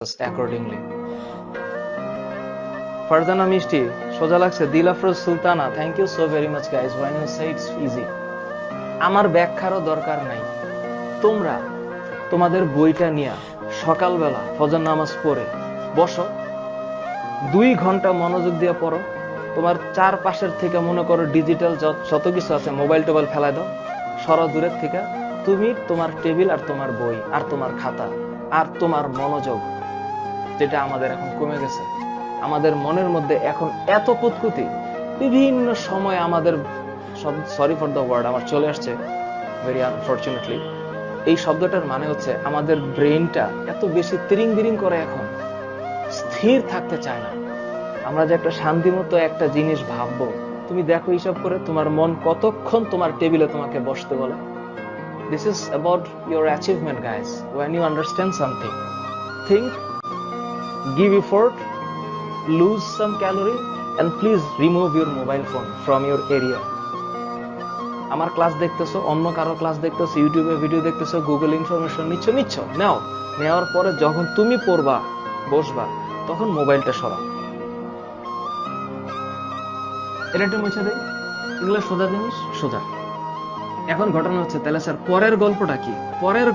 accordingly. Farzana Mishti, সোজা লাগছে Dilafroz Sultana, thank you so very much guys when you say it's easy. আমার ব্যাখ্যারও দরকার নাই, তোমরা তোমাদের বইটা নিয়ে সকালবেলা ফজর নামাজ পড়ে বসো, 2 ঘন্টা মনোযোগ দিয়ে পড়ো, তোমার চারপাশের থেকে মনে করো ডিজিটাল যত কিছু আছে মোবাইল টোবাইল ফেলাই দাও, সরা দূরের থেকে, তুমি তোমার টেবিল আর তোমার বই আর তোমার খাতা আর তোমার মনোযোগ, যেটা আমাদের এখন কমে গেছে। আমাদের মনের মধ্যে এখন এত কুতকুতি, বিভিন্ন সময় আমাদের সরি ফর দ্য ওয়ার্ড আমার চলে আসছে ভেরি আনফরচুনেটলি, এই শব্দটার মানে হচ্ছে আমাদের ব্রেইনটা এত বেশি তিরিং বিরিং করে, এখন স্থির থাকতে চায় না। আমরা যে একটা শান্তিমতো একটা জিনিস ভাববো, তুমি দেখো হিসাব করে তোমার মন কতক্ষণ তোমার টেবিলে তোমাকে বসতে বলে। This is about your achievement, guys. When you understand something, think, give effort, lose some calorie, and please remove your mobile phone from your area. আমার ক্লাস দেখতেছো, অন্য কারো ক্লাস দেখতেছো, ইউটিউবে ভিডিও দেখতেছো, গুগল ইনফরমেশন নিচ্ছ, নাও, নেওয়ার পরে যখন তুমি পড়বা বসবা, তখন মোবাইলটা সরাও। এটা একটু মুছে দেই, এগুলো সোজা জিনিস, সোজা। এখন ঘটনা হচ্ছে, তাহলে স্যার পরের গল্পটা কি? পরের